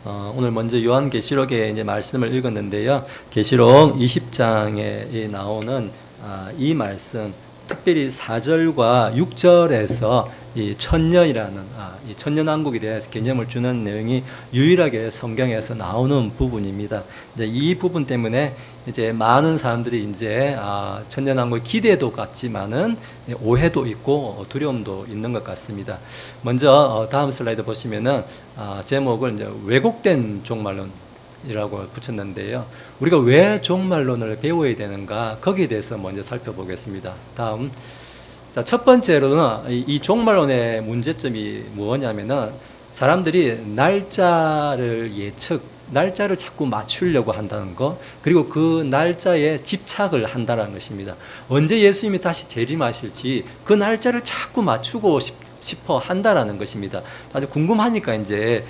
오늘 먼저 요한계시록의 이제 말씀을 읽었는데요. 계시록 20장에 나오는 이 말씀, 특별히 4절과 6절에서 이 천년이라는 이 천년왕국에 대해서 개념을 주는 내용이 유일하게 성경에서 나오는 부분입니다. 이제 이 부분 때문에 이제 많은 사람들이 이제 천년왕국 기대도 같지만은 오해도 있고 두려움도 있는 것 같습니다. 먼저 다음 슬라이드 보시면은 제목을 이제 왜곡된 종말론 이라고 붙였는데요. 우리가 왜 종말론을 배워야 되는가, 거기에 대해서 먼저 살펴보겠습니다. 다음. 자, 첫 번째로는 이 종말론의 문제점이 뭐냐면은 사람들이 날짜를 자꾸 맞추려고 한다는 거, 그리고 그 날짜에 집착을 한다는 것입니다. 언제 예수님이 다시 재림하실지 그 날짜를 자꾸 맞추고 싶어 한다라는 것입니다. 아주 궁금하니까 이제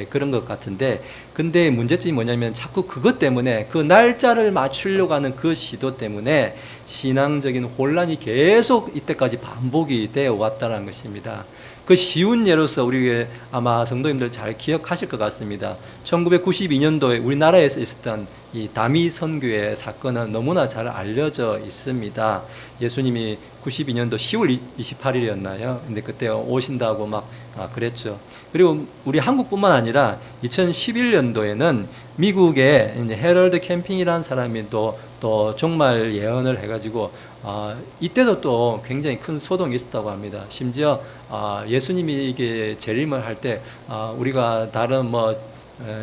그런 것 같은데, 근데 문제점이 뭐냐면 자꾸 그것 때문에, 그 날짜를 맞추려고 하는 그 시도 때문에 신앙적인 혼란이 계속 이때까지 반복이 되어 왔다는 것입니다. 그 쉬운 예로서 우리 아마 성도님들 잘 기억하실 것 같습니다. 1992년도에 우리나라에서 있었던 이 다미 선교의 사건은 너무나 잘 알려져 있습니다. 예수님이 92년도 10월 28일이었나요? 근데 그때 오신다고 막 그랬죠. 그리고 우리 한국뿐만 아니라 2011년도에는 미국의 헤럴드 캠핑이라는 사람이 또 종말 예언을 해가지고 이때도 또 굉장히 큰 소동이 있었다고 합니다. 심지어 예수님이 이게 재림을 할 때 우리가 다른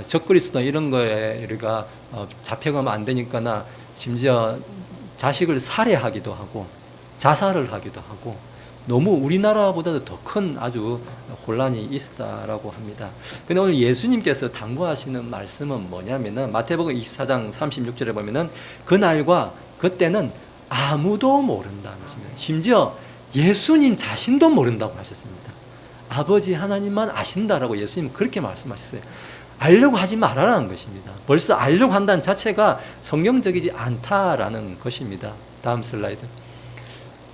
적그리스도 이런 거에 우리가 잡혀가면 안 되니까나 심지어 자식을 살해하기도 하고 자살을 하기도 하고 너무 우리나라보다도 더 큰 아주 혼란이 있었다라고 합니다. 근데 오늘 예수님께서 당부하시는 말씀은 뭐냐면은 마태복음 24장 36절에 보면은 그날과 그때는 아무도 모른다는 것입니다. 심지어 예수님 자신도 모른다고 하셨습니다. 아버지 하나님만 아신다라고 예수님은 그렇게 말씀하셨어요. 알려고 하지 말아라는 것입니다. 벌써 알려고 한다는 자체가 성경적이지 않다라는 것입니다. 다음 슬라이드.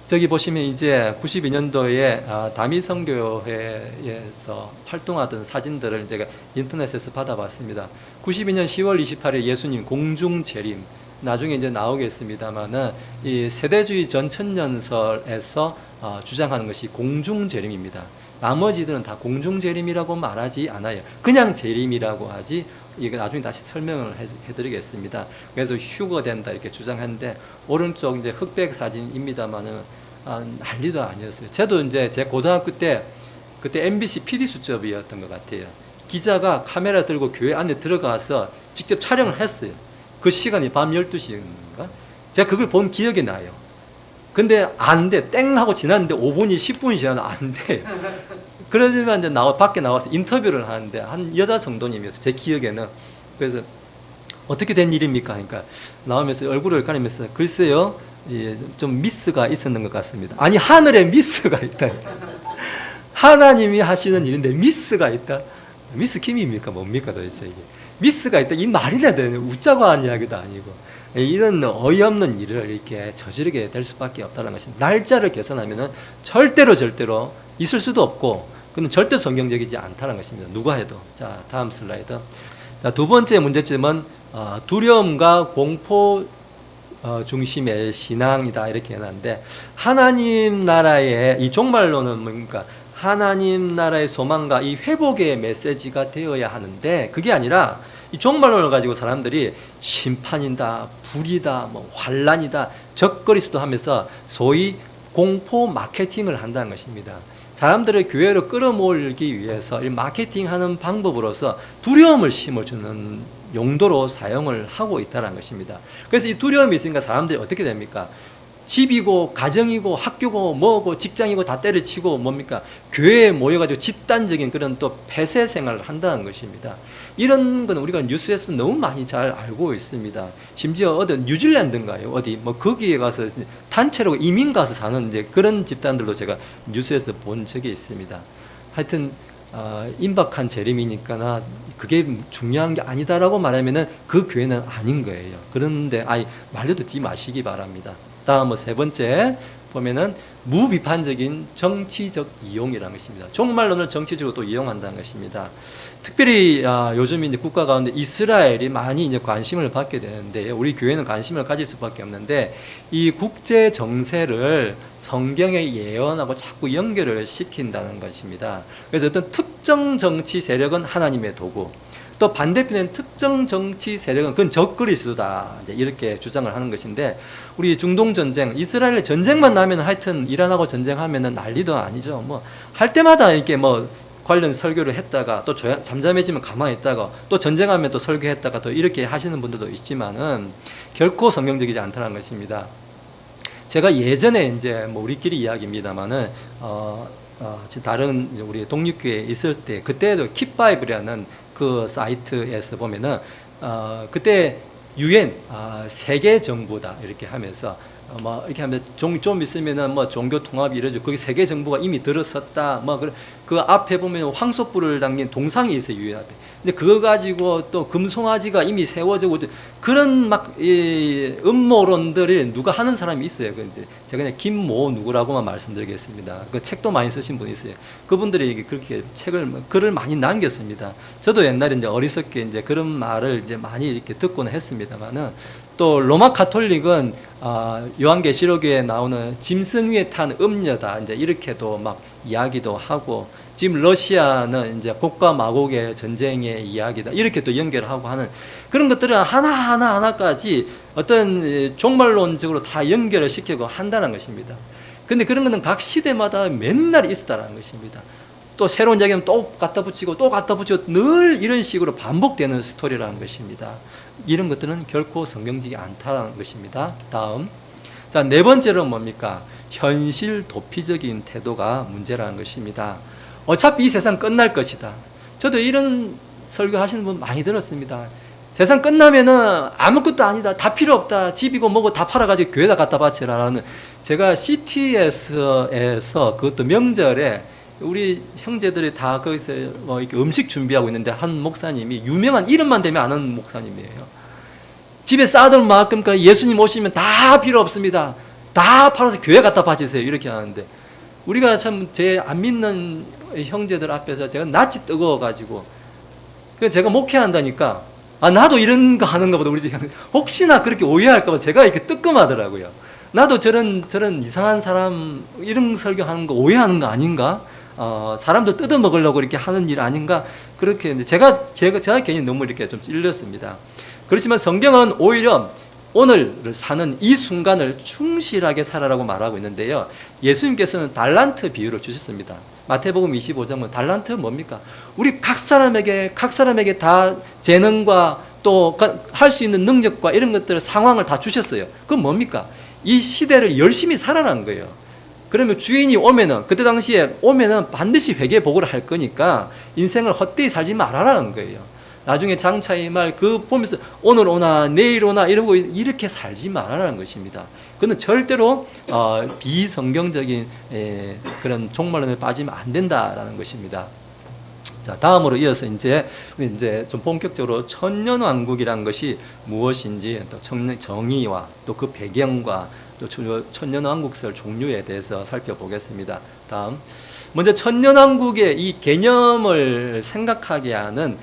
저기 보시면 이제 92년도에 다미 선교회에서 활동하던 사진들을 제가 인터넷에서 받아봤습니다. 92년 10월 28일 예수님 공중 재림, 나중에 이제 나오겠습니다만은 이 세대주의 전천년설에서 주장하는 것이 공중 재림입니다. 나머지들은 다 공중 재림이라고 말하지 않아요. 그냥 재림이라고 하지. 이거 나중에 다시 설명을 해드리겠습니다. 그래서 휴거된다 이렇게 주장하는데, 오른쪽 이제 흑백 사진입니다만은 난리도 아니었어요. 저도 이제 제 고등학교 때 그때 MBC PD 수첩이었던 것 같아요. 기자가 카메라 들고 교회 안에 들어가서 직접 촬영을 했어요. 그 시간이 밤 12시인가? 제가 그걸 본 기억이 나요. 근데 안 돼. 땡 하고 지났는데 5분이 10분이 지나도 안 돼. 그러지만 이제 밖에 나와서 인터뷰를 하는데 한 여자 성도님이었어요. 제 기억에는. 그래서 어떻게 된 일입니까? 그러니까 나오면서 얼굴을 가리면서 글쎄요, 좀 미스가 있었는 것 같습니다. 아니, 하늘에 미스가 있다. 하나님이 하시는 일인데 미스가 있다. 미스 김입니까? 뭡니까 도대체 이게? 미스가 있다. 이 말이라도 웃자고 하는 이야기도 아니고. 이런 어이없는 일을 이렇게 저지르게 될 수밖에 없다는 것입니다. 날짜를 계산하면은 절대로 있을 수도 없고, 그건 절대 성경적이지 않다는 것입니다. 누가 해도. 자, 다음 슬라이드. 자, 두 번째 문제점은 두려움과 공포 중심의 신앙이다 이렇게 해놨는데, 하나님 나라의 이 종말론은 뭡니까? 하나님 나라의 소망과 이 회복의 메시지가 되어야 하는데, 그게 아니라 이 종말론을 가지고 사람들이 심판이다, 불이다, 환란이다, 적그리스도 하면서 소위 공포 마케팅을 한다는 것입니다. 사람들을 교회로 끌어모으기 위해서 이 마케팅하는 방법으로서 두려움을 심어주는 용도로 사용을 하고 있다는 것입니다. 그래서 이 두려움이 있으니까 사람들이 어떻게 됩니까? 집이고 가정이고 학교고 뭐고 직장이고 다 때려치고 뭡니까? 교회에 모여가지고 집단적인 그런 또 폐쇄 생활을 한다는 것입니다. 이런 건 우리가 뉴스에서 너무 많이 잘 알고 있습니다. 심지어 어디 뉴질랜드인가요? 어디 거기에 가서 단체로 이민 가서 사는 이제 그런 집단들도 제가 뉴스에서 본 적이 있습니다. 하여튼 임박한 재림이니까 그게 중요한 게 아니다라고 말하면은 그 교회는 아닌 거예요. 그런데 말려 듣지 마시기 바랍니다. 다음은 세 번째, 보면은 무비판적인 정치적 이용이라는 것입니다. 종말론을 정치적으로 또 이용한다는 것입니다. 특별히 요즘 이제 국가 가운데 이스라엘이 많이 이제 관심을 받게 되는데, 우리 교회는 관심을 가질 수밖에 없는데, 이 국제 정세를 성경에 예언하고 자꾸 연결을 시킨다는 것입니다. 그래서 어떤 특정 정치 세력은 하나님의 도구, 또 반대편엔 특정 정치 세력은 그건 적그리스도다, 이렇게 주장을 하는 것인데, 우리 중동 전쟁, 이스라엘 전쟁만 나면 하여튼 이란하고 전쟁하면은 난리도 아니죠. 뭐 할 때마다 이렇게 뭐 관련 설교를 했다가 또 잠잠해지면 가만히 있다가 또 전쟁하면 또 설교했다가 또 이렇게 하시는 분들도 있지만은 결코 성경적이지 않다는 것입니다. 제가 예전에 이제 뭐 우리끼리 이야기입니다만은 다른 우리 독립교회에 있을 때, 그때도 킵바이블이라는 그 사이트에서 보면은 그때 UN 세계 정부다 이렇게 하면서 뭐 이렇게 하면 좀 있으면은 뭐 종교 통합이 이루어지고 거기 세계 정부가 이미 들어섰다, 뭐 그 앞에 보면 황소뿔을 담긴 동상이 있어요, UN 앞에. 근데 그거 가지고 또 금송아지가 이미 세워지고 그런 막 음모론들을 누가 하는 사람이 있어요. 그 이제 제가 그냥 김모 누구라고만 말씀드리겠습니다. 그 책도 많이 쓰신 분이 있어요. 그분들이 그렇게 글을 많이 남겼습니다. 저도 옛날에 이제 어리석게 이제 그런 말을 이제 많이 이렇게 듣고는 했습니다만은, 또 로마 가톨릭은 요한계시록에 나오는 짐승 위에 탄 음녀다, 이제 이렇게도 막 이야기도 하고, 지금 러시아는 이제 곡과 마곡의 전쟁의 이야기다, 이렇게 또 연결하고 하는 그런 것들은 하나까지 어떤 종말론적으로 다 연결을 시키고 한다는 것입니다. 근데 그런 것은 각 시대마다 맨날 있었다는 것입니다. 또 새로운 이야기는 또 갖다 붙이고 또 갖다 붙이고 늘 이런 식으로 반복되는 스토리라는 것입니다. 이런 것들은 결코 성경적이 않다는 것입니다. 다음, 자, 네 번째로는 뭡니까? 현실 도피적인 태도가 문제라는 것입니다. 어차피 이 세상 끝날 것이다. 저도 이런 설교 하시는 분 많이 들었습니다. 세상 끝나면은 아무것도 아니다, 다 필요 없다, 집이고 뭐고 다 팔아가지고 교회다 갖다 바치라라는, 제가 CTS에서 그것도 명절에 우리 형제들이 다 거기서 뭐 이렇게 음식 준비하고 있는데, 한 목사님이 유명한 이름만 대면 아는 목사님이에요. 집에 쌓아둘 만큼까지 예수님 오시면 다 필요 없습니다, 다 팔아서 교회 갖다 바치세요, 이렇게 하는데, 우리가 참 제 안 믿는 형제들 앞에서 제가 낯이 뜨거워가지고, 제가 목회한다니까 나도 이런 거 하는가 보다, 우리 혹시나 그렇게 오해할까봐 제가 이렇게 뜨끔하더라고요. 나도 저런 이상한 사람 이런 설교하는 거 오해하는 거 아닌가? 사람들 뜯어먹으려고 이렇게 하는 일 아닌가? 그렇게 제가 괜히 너무 이렇게 좀 찔렸습니다. 그렇지만 성경은 오히려 오늘을 사는 이 순간을 충실하게 살아라고 말하고 있는데요. 예수님께서는 달란트 비유를 주셨습니다. 마태복음 25장은 달란트 뭡니까? 우리 각 사람에게 다 재능과 또 할 수 있는 능력과 이런 것들, 상황을 다 주셨어요. 그건 뭡니까? 이 시대를 열심히 살아라는 거예요. 그러면 주인이 오면은, 그때 당시에 오면은 반드시 회개 보고를 할 거니까 인생을 헛되이 살지 말아라는 거예요. 나중에 장차의 말 그 보면서 오늘 오나 내일 오나 이러고 이렇게 살지 말아라는 것입니다. 그는 절대로 비성경적인 그런 종말론에 빠지면 안 된다라는 것입니다. 자, 다음으로 이어서 이제 좀 본격적으로 천년왕국이라는 것이 무엇인지, 또 정의와 또 그 배경과 또 천년왕국설 종류에 대해서 살펴보겠습니다. 다음, 먼저 천년왕국의 이 개념을 생각하게 하는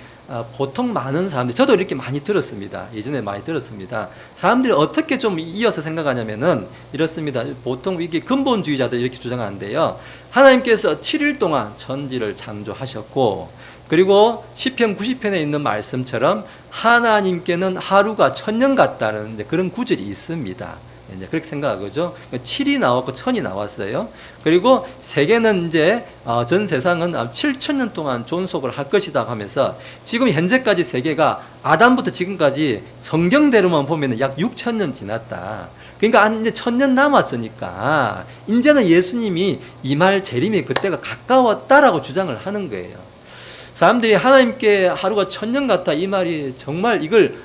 보통 많은 사람들이, 저도 이렇게 많이 들었습니다. 예전에 많이 들었습니다. 사람들이 어떻게 좀 이어서 생각하냐면은 이렇습니다. 보통 이게 근본주의자들이 이렇게 주장하는데요. 하나님께서 7일 동안 천지를 창조하셨고, 그리고 시편 90편에 있는 말씀처럼 하나님께는 하루가 천년 같다는 그런 구절이 있습니다. 이제 그렇게 생각하죠. 7이 나왔고 1000이 나왔어요. 그리고 세계는 이제 전 세상은 7000년 동안 존속을 할 것이다 하면서, 지금 현재까지 세계가 아담부터 지금까지 성경대로만 보면 약 6000년 지났다. 그러니까 이제 1000년 남았으니까 이제는 예수님이 이 말 재림이 그때가 가까웠다라고 주장을 하는 거예요. 사람들이 하나님께 하루가 1000년 같다, 이 말이 정말 이걸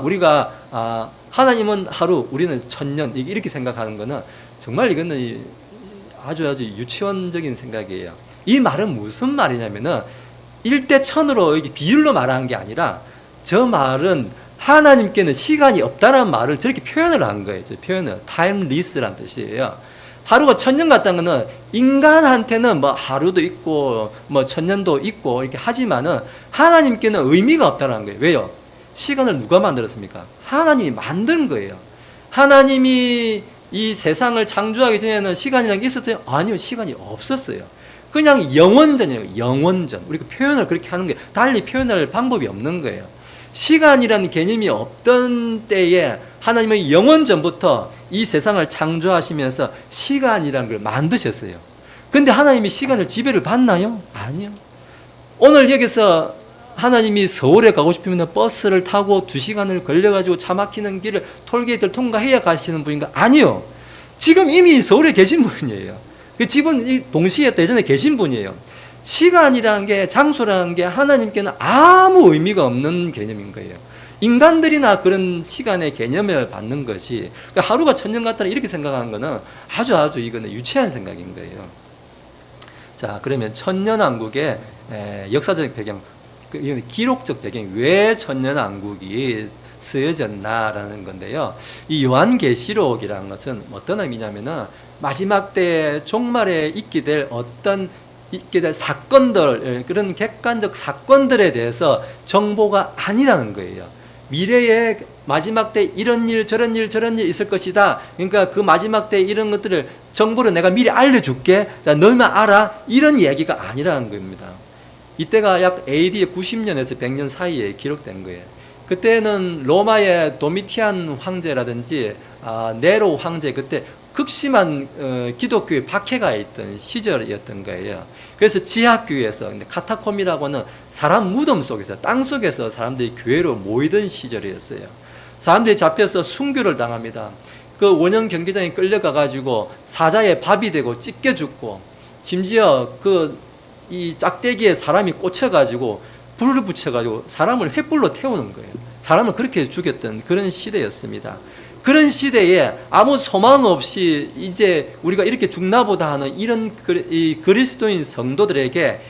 우리가 하나님은 하루, 우리는 1000년, 이렇게 생각하는 거는 정말 이거는 아주 유치원적인 생각이에요. 이 말은 무슨 말이냐면은 1대 1000으로 비율로 말하는 게 아니라, 저 말은 하나님께는 시간이 없다는 말을 저렇게 표현을 한 거예요. 표현을 timeless라는 뜻이에요. 하루가 1000년 같다는 거는 인간한테는 뭐 하루도 있고 뭐 1000년도 있고 이렇게 하지만은 하나님께는 의미가 없다는 거예요. 왜요? 시간을 누가 만들었습니까? 하나님이 만든 거예요. 하나님이 이 세상을 창조하기 전에는 시간이라는 게 있었어요? 아니요, 시간이 없었어요. 그냥 영원전이에요. 영원전. 우리가 표현을 그렇게 하는 게 달리 표현할 방법이 없는 거예요. 시간이라는 개념이 없던 때에 하나님은 영원전부터 이 세상을 창조하시면서 시간이라는 걸 만드셨어요. 근데 하나님이 시간을 지배를 받나요? 아니요. 오늘 여기서 하나님이 서울에 가고 싶으면 버스를 타고 2시간을 걸려가지고 차 막히는 길을 톨게이트를 통과해야 가시는 분인가? 아니요. 지금 이미 서울에 계신 분이에요. 지금 동시에 예전에 계신 분이에요. 시간이라는 게, 장소라는 게 하나님께는 아무 의미가 없는 개념인 거예요. 인간들이나 그런 시간의 개념을 받는 것이, 그러니까 하루가 1000년 같다 이렇게 생각하는 거는 아주 이거는 유치한 생각인 거예요. 자, 그러면 천년왕국의 역사적 배경, 기록적 배경이 왜 천년왕국이 쓰여졌나라는 건데요. 이 요한계시록이라는 것은 어떤 의미냐면은 마지막 때 종말에 있게 될 사건들, 그런 객관적 사건들에 대해서 정보가 아니라는 거예요. 미래에 마지막 때 이런 일 저런 일 있을 것이다. 그러니까 그 마지막 때 이런 것들을 정보를 내가 미리 알려줄게. 자, 너희만 알아. 이런 이야기가 아니라는 겁니다. 이때가 약 AD 90년에서 100년 사이에 기록된 거예요. 그때는 로마의 도미티안 황제라든지 네로 황제, 그때 극심한 기독교의 박해가 있던 시절이었던 거예요. 그래서 지하교회에서, 카타콤이라고 하는 사람 무덤 속에서, 땅 속에서 사람들이 교회로 모이던 시절이었어요. 사람들이 잡혀서 순교를 당합니다. 그 원형 경기장에 끌려가가지고 사자의 밥이 되고 찢겨 죽고, 심지어 이 짝대기에 사람이 꽂혀가지고 불을 붙여가지고 사람을 횃불로 태우는 거예요. 사람을 그렇게 죽였던 그런 시대였습니다. 그런 시대에 아무 소망 없이 이제 우리가 이렇게 죽나보다 하는 이런 그리스도인 성도들에게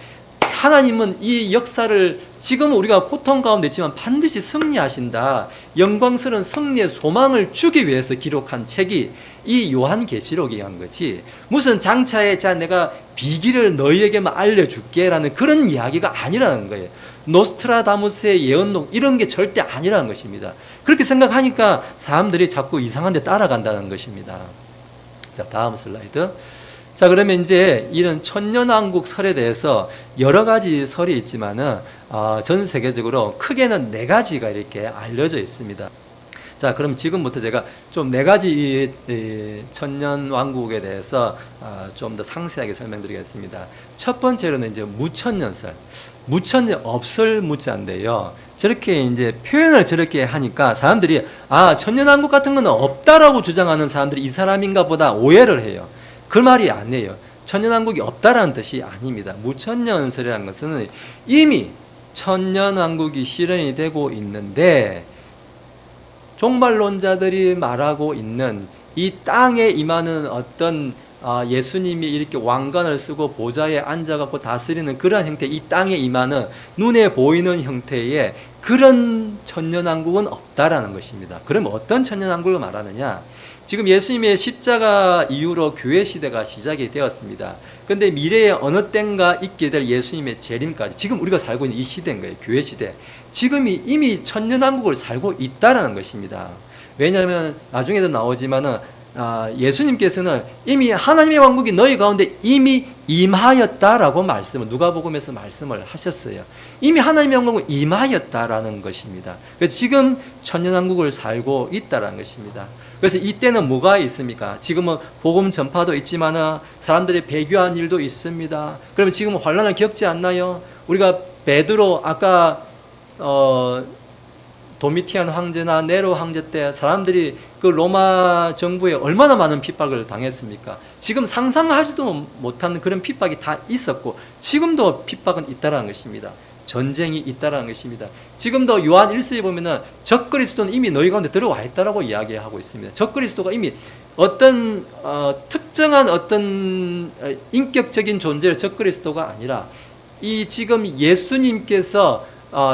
하나님은 이 역사를 지금 우리가 고통 가운데 있지만 반드시 승리하신다. 영광스러운 승리의 소망을 주기 위해서 기록한 책이 이 요한계시록이란 거지. 무슨 장차에 자 내가 비기를 너희에게만 알려줄게 라는 그런 이야기가 아니라는 거예요. 노스트라다무스의 예언록 이런 게 절대 아니라는 것입니다. 그렇게 생각하니까 사람들이 자꾸 이상한 데 따라간다는 것입니다. 자, 다음 슬라이드. 자, 그러면 이제 이런 천년왕국 설에 대해서 여러 가지 설이 있지만은 전 세계적으로 크게는 4가지가 이렇게 알려져 있습니다. 자, 그럼 지금부터 제가 좀 4가지 천년왕국에 대해서 좀 더 상세하게 설명드리겠습니다. 첫 번째로는 이제 무천년설. 무천년 없을 무자인데요. 저렇게 이제 표현을 저렇게 하니까 사람들이 천년왕국 같은 거는 없다라고 주장하는 사람들이 이 사람인가 보다 오해를 해요. 그 말이 아니에요. 천년왕국이 없다라는 뜻이 아닙니다. 무천년설이라는 것은 이미 천년왕국이 실현이 되고 있는데 종말론자들이 말하고 있는 이 땅에 임하는 어떤 예수님이 이렇게 왕관을 쓰고 보좌에 앉아갖고 다스리는 그런 형태, 이 땅에 임하는 눈에 보이는 형태의 그런 천년왕국은 없다라는 것입니다. 그럼 어떤 천년왕국을 말하느냐? 지금 예수님의 십자가 이후로 교회 시대가 시작이 되었습니다. 그런데 미래에 어느 땐가 있게 될 예수님의 재림까지 지금 우리가 살고 있는 이 시대인 거예요. 교회 시대. 지금이 이미 천년왕국을 살고 있다라는 것입니다. 왜냐하면 나중에도 나오지만은 예수님께서는 이미 하나님의 왕국이 너희 가운데 이미 임하였다라고 누가복음에서 말씀을 하셨어요. 이미 하나님의 왕국은 임하였다라는 것입니다. 그래서 지금 천년왕국을 살고 있다라는 것입니다. 그래서 이때는 뭐가 있습니까? 지금은 복음 전파도 있지만은 사람들이 배교한 일도 있습니다. 그러면 지금 환난을 겪지 않나요? 우리가 베드로 아까 도미티안 황제나 네로 황제 때 사람들이 그 로마 정부에 얼마나 많은 핍박을 당했습니까? 지금 상상하지도 못하는 그런 핍박이 다 있었고 지금도 핍박은 있다라는 것입니다. 전쟁이 있다라는 것입니다. 지금도 요한 1서에 보면은 적그리스도는 이미 너희 가운데 들어와 있다라고 이야기하고 있습니다. 적그리스도가 이미 어떤 특정한 어떤 인격적인 존재의 적그리스도가 아니라 이 지금 예수님께서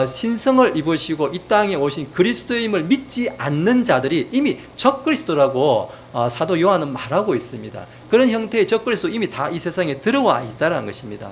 신성을 입으시고 이 땅에 오신 그리스도임을 믿지 않는 자들이 이미 적그리스도라고 사도 요한은 말하고 있습니다. 그런 형태의 적그리스도 이미 다 이 세상에 들어와 있다는 것입니다.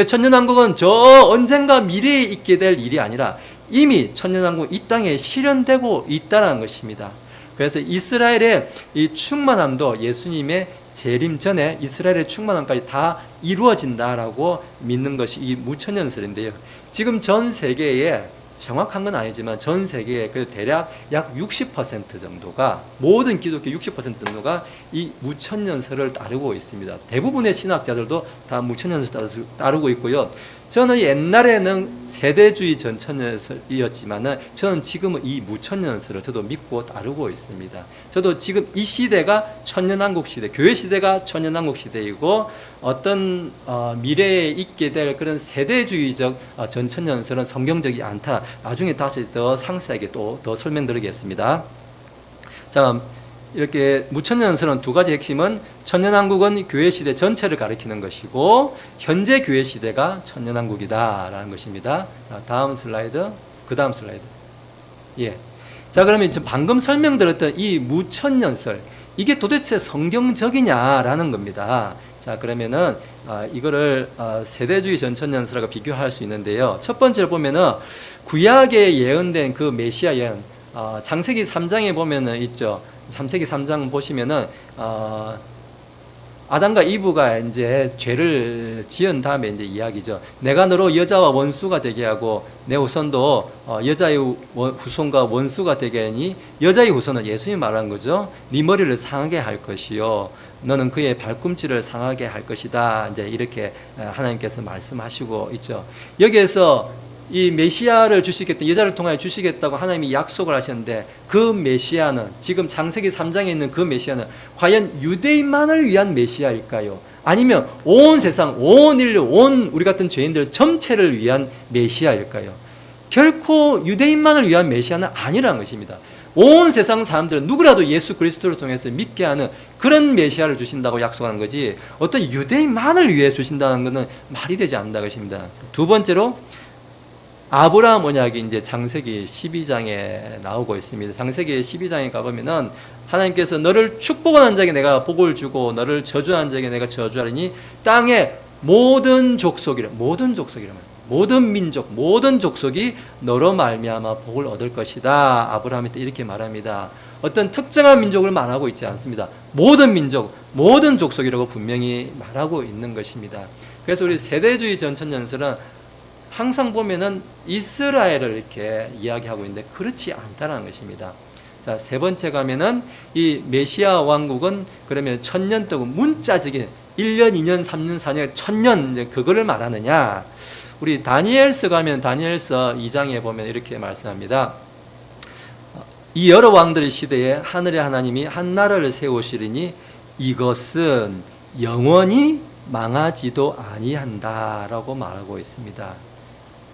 천년왕국은 저 언젠가 미래에 있게 될 일이 아니라 이미 천년왕국 이 땅에 실현되고 있다는 것입니다. 그래서 이스라엘의 이 충만함도 예수님의 재림 전에 이스라엘의 충만함까지 다 이루어진다라고 믿는 것이 이 무천년설인데요. 지금 전 세계에 정확한 건 아니지만 전 세계에 그 대략 약 60% 정도가 모든 기독교 60% 정도가 이 무천년설을 따르고 있습니다. 대부분의 신학자들도 다 무천년설을 따르고 있고요. 저는 옛날에는 세대주의 전천년설이었지만은 저는 지금은 이 무천년설을 저도 믿고 따르고 있습니다. 저도 지금 이 시대가 천년왕국 시대, 교회 시대가 천년왕국 시대이고 어떤 미래에 있게 될 그런 세대주의적 전천년설은 성경적이 않다. 나중에 다시 더 상세하게 또 더 설명드리겠습니다. 자, 이렇게 무천년설은 두 가지 핵심은 천년왕국은 교회 시대 전체를 가리키는 것이고 현재 교회 시대가 천년왕국이다라는 것입니다. 자, 다음 슬라이드, 그 다음 슬라이드. 예. 자, 그러면 지금 방금 설명드렸던 이 무천년설, 이게 도대체 성경적이냐라는 겁니다. 자, 그러면은 이거를 세대주의 전천년설하고 비교할 수 있는데요. 첫 번째로 보면은 구약에 예언된 그 메시아 예언, 창세기 3장에 보면은 있죠. 창세기 3장 보시면은 아담과 이브가 이제 죄를 지은 다음에 이제 이야기죠. 내가 너로 여자와 원수가 되게 하고 내 후손도 여자의 후손과 원수가 되게 하니 여자의 후손은 예수님이 말한 거죠. 네 머리를 상하게 할 것이요 너는 그의 발꿈치를 상하게 할 것이다. 이제 이렇게 하나님께서 말씀하시고 있죠. 여기에서 이 메시아를 주시겠다, 여자를 통하여 주시겠다고 하나님이 약속을 하셨는데 그 메시아는 지금 창세기 3장에 있는 그 메시아는 과연 유대인만을 위한 메시아일까요? 아니면 온 세상, 온 인류, 온 우리 같은 죄인들 전체를 위한 메시아일까요? 결코 유대인만을 위한 메시아는 아니라는 것입니다. 온 세상 사람들은 누구라도 예수 그리스도를 통해서 믿게 하는 그런 메시아를 주신다고 약속하는 거지 어떤 유대인만을 위해 주신다는 것은 말이 되지 않는다는 것입니다. 두 번째로 아브라함 언약이 이제 창세기 12장에 나오고 있습니다. 창세기 12장에 가보면은 하나님께서 너를 축복하는 자에게 내가 복을 주고 너를 저주하는 자에게 내가 저주하리니 땅의 모든 족속이라 모든 민족 모든 족속이 너로 말미암아 복을 얻을 것이다. 아브라함이 또 이렇게 말합니다. 어떤 특정한 민족을 말하고 있지 않습니다. 모든 민족 모든 족속이라고 분명히 말하고 있는 것입니다. 그래서 우리 세대주의 전천년설은 항상 보면은 이스라엘을 이렇게 이야기하고 있는데 그렇지 않다는 것입니다. 자, 세 번째 가면은 이 메시아 왕국은 그러면 천년 동안 문자적인 1년, 2년, 3년, 4년, 천년 이제 그거를 말하느냐? 우리 다니엘서 가면 다니엘서 2장에 보면 이렇게 말씀합니다. 이 여러 왕들의 시대에 하늘의 하나님이 한 나라를 세우시리니 이것은 영원히 망하지도 아니한다라고 말하고 있습니다.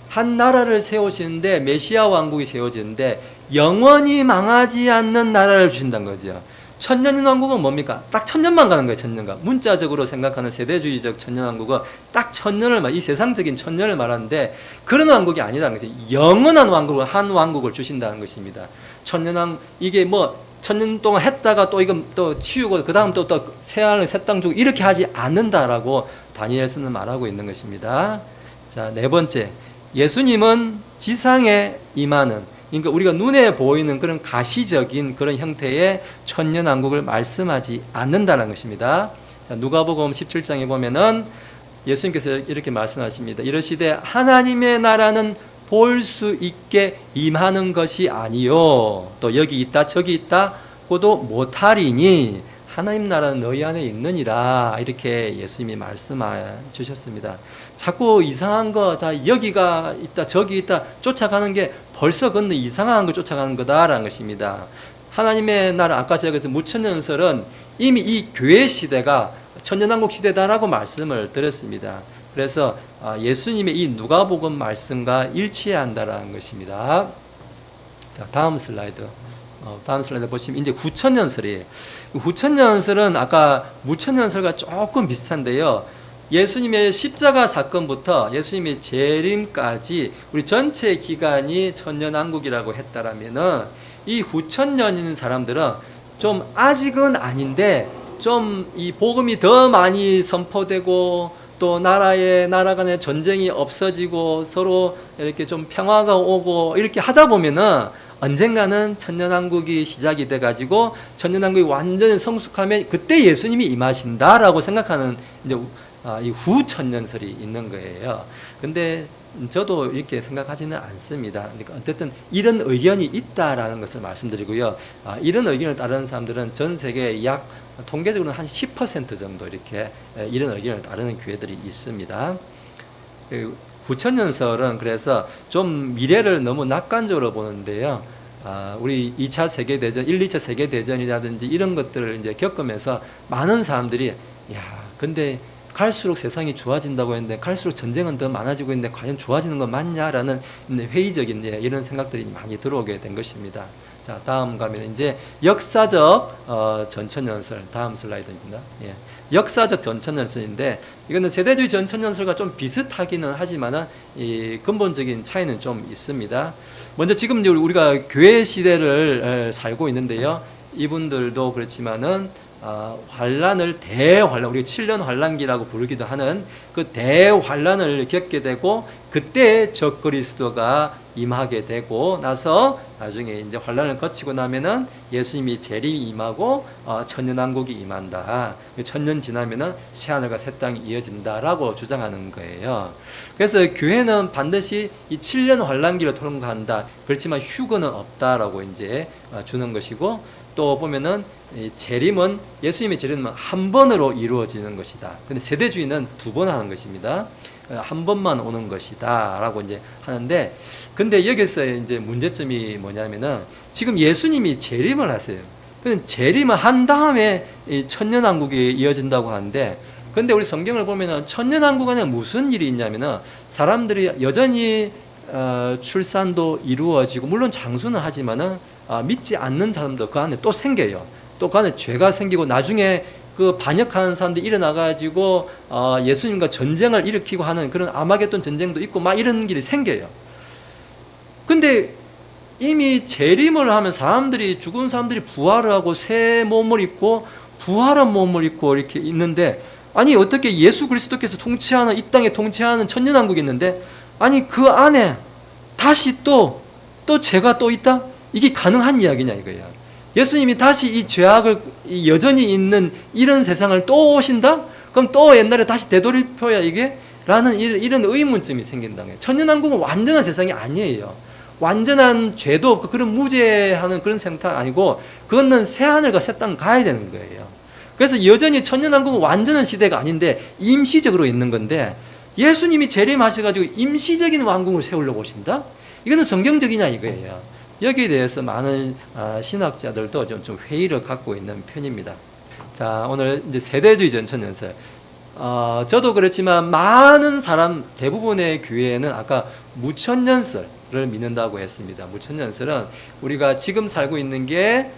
한 나라를 세우시는데 메시아 왕국이 세워지는데 영원히 망하지 않는 나라를 주신다는 거죠. 천년 왕국은 뭡니까? 딱 천년만 가는 거예요. 천년간. 문자적으로 생각하는 세대주의적 천년 왕국은 딱 천년을 이 세상적인 천년을 말하는데 그런 왕국이 아니라는 거죠. 영원한 왕국을 한 왕국을 주신다는 것입니다. 천년 이게 뭐 천년 동안 했다가 또 이건 또 치우고 그 다음 또 새 하늘 새 땅 주고 이렇게 하지 않는다라고 다니엘서는 말하고 있는 것입니다. 자, 네 번째. 예수님은 지상에 임하는 그러니까 우리가 눈에 보이는 그런 가시적인 그런 형태의 천년왕국을 말씀하지 않는다는 것입니다. 자, 누가복음 17장에 보면은 예수님께서 이렇게 말씀하십니다. 이러시되 하나님의 나라는 볼 수 있게 임하는 것이 아니요 또 여기 있다 저기 있다 고도 못하리니 하나님 나라는 너희 안에 있느니라 이렇게 예수님이 말씀해 주셨습니다. 자꾸 이상한 거, 자 여기가 있다 저기 있다 쫓아가는 게 벌써 그건 이상한 걸 쫓아가는 거다라는 것입니다. 하나님의 나라 아까 제가 그래서 무천년설은 이미 이 교회 시대가 천년왕국 시대다라고 말씀을 드렸습니다. 그래서 예수님의 이 누가복음 말씀과 일치해야 한다라는 것입니다. 자, 다음 슬라이드. 다음 슬라이드 보시면 이제 구천년설이에요. 구천년설은 아까 무천년설과 조금 비슷한데요. 예수님의 십자가 사건부터 예수님의 재림까지 우리 전체 기간이 천년왕국이라고 했다라면은 이 후천년인 사람들은 좀 아직은 아닌데 좀 이 복음이 더 많이 선포되고 또 나라 간의 전쟁이 없어지고 서로 이렇게 좀 평화가 오고 이렇게 하다 보면은 언젠가는 천년왕국이 시작이 돼가지고 천년왕국이 완전히 성숙하면 그때 예수님이 임하신다라고 생각하는 이제 이 후천년설이 있는 거예요. 근데 저도 이렇게 생각하지는 않습니다. 그러니까 어쨌든 이런 의견이 있다라는 것을 말씀드리고요. 이런 의견을 따르는 사람들은 전 세계에 약 통계적으로는 한 10% 정도 이렇게 이런 의견을 따르는 교회들이 있습니다. 후천년설은 그래서 좀 미래를 너무 낙관적으로 보는데요. 우리 2차 세계대전, 1, 2차 세계대전이라든지 이런 것들을 이제 겪으면서 많은 사람들이 근데 갈수록 세상이 좋아진다고 했는데 갈수록 전쟁은 더 많아지고 있는데 과연 좋아지는 건 맞냐라는 회의적인 이런 생각들이 많이 들어오게 된 것입니다. 자, 다음 가면 이제 역사적 전천년설, 다음 슬라이드입니다. 예. 역사적 전천년설인데 이거는 세대주의 전천년설과 좀 비슷하기는 하지만은 이 근본적인 차이는 좀 있습니다. 먼저 지금 우리가 교회 시대를 살고 있는데요. 이분들도 그렇지만은 환란을 대환란, 우리가 7년 환란기라고 부르기도 하는 그 대환란을 겪게 되고 그때 적그리스도가 임하게 되고 나서 나중에 이제 환란을 거치고 나면은 예수님이 재림이 임하고 천년왕국이 임한다. 천년 지나면은 새하늘과 새 땅이 이어진다라고 주장하는 거예요. 그래서 교회는 반드시 이 7년 환란기를 통과한다. 그렇지만 휴거는 없다라고 이제 주는 것이고 또 보면은 재림은 예수님의 재림은 한 번으로 이루어지는 것이다. 근데 세대주의는 두 번 하는 것입니다. 한 번만 오는 것이다라고 이제 하는데, 근데 여기서 이제 문제점이 뭐냐면은 지금 예수님이 재림을 하세요. 근데 재림을 한 다음에 이 천년왕국이 이어진다고 하는데, 근데 우리 성경을 보면은 천년왕국 안에 무슨 일이 있냐면은 사람들이 여전히 출산도 이루어지고 물론 장수는 하지만은 믿지 않는 사람도 그 안에 또 생겨요. 또 그 안에 죄가 생기고 나중에 그 반역하는 사람들이 일어나가지고 예수님과 전쟁을 일으키고 하는 그런 아마겟돈 전쟁도 있고 막 이런 길이 생겨요. 근데 이미 재림을 하면 사람들이 죽은 사람들이 부활을 하고 새 몸을 입고 부활한 몸을 입고 이렇게 있는데 아니 어떻게 예수 그리스도께서 통치하는 이 땅에 통치하는 천년왕국이 있는데 아니 그 안에 다시 또 죄가 또 있다? 이게 가능한 이야기냐 이거예요. 예수님이 다시 이 죄악을 여전히 있는 이런 세상을 또 오신다? 그럼 또 옛날에 다시 되돌이표야 이게? 라는 이런 의문점이 생긴다는 거예요. 천년왕국은 완전한 세상이 아니에요. 완전한 죄도 없고 그런 무죄하는 그런 생각 아니고 그거는 새하늘과 새 땅 가야 되는 거예요. 그래서 여전히 천년왕국은 완전한 시대가 아닌데 임시적으로 있는 건데 예수님이 재림하셔가지고 임시적인 왕국을 세우려고 오신다? 이거는 성경적이냐 이거예요. 여기에 대해서 많은 신학자들도 좀 회의를 갖고 있는 편입니다. 자, 오늘 이제 세대주의 전천년설. 저도 그렇지만 많은 사람, 대부분의 교회에는 아까 무천년설을 믿는다고 했습니다. 무천년설은 우리가 지금 살고 있는 게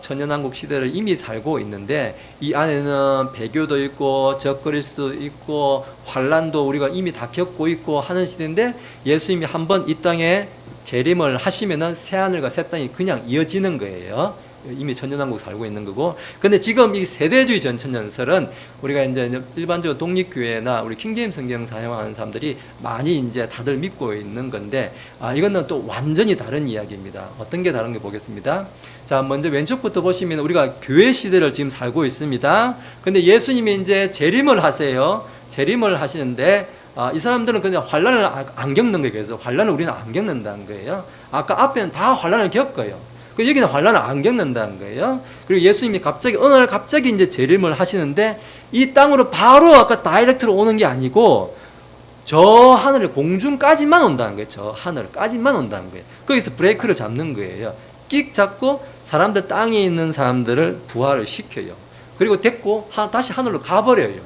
천년왕국 시대를 이미 살고 있는데 이 안에는 배교도 있고 적그리스도 있고 환란도 우리가 이미 다 겪고 있고 하는 시대인데 예수님이 한번 이 땅에 재림을 하시면은 새하늘과 새 땅이 그냥 이어지는 거예요. 이미 천년왕국 살고 있는 거고. 근데 지금 이 세대주의 전천년설은 우리가 이제 일반적으로 독립교회나 우리 킹제임스 성경 사용하는 사람들이 많이 이제 다들 믿고 있는 건데, 이거는 또 완전히 다른 이야기입니다. 어떤 게 다른 게 보겠습니다. 자, 먼저 왼쪽부터 보시면 우리가 교회 시대를 지금 살고 있습니다. 근데 예수님이 이제 재림을 하세요. 재림을 하시는데, 이 사람들은 그냥 환란을 안 겪는 거예요. 그래서 환란을 우리는 안 겪는다는 거예요. 아까 앞에는 다 환란을 겪어요. 여기는 환란을 안 겪는다는 거예요. 그리고 예수님이 어느 날 갑자기 이제 재림을 하시는데 이 땅으로 바로 아까 다이렉트로 오는 게 아니고 저 하늘의 공중까지만 온다는 거예요. 저 하늘까지만 온다는 거예요. 거기서 브레이크를 잡는 거예요. 끽 잡고 사람들 땅에 있는 사람들을 부활을 시켜요. 그리고 됐고 다시 하늘로 가버려요.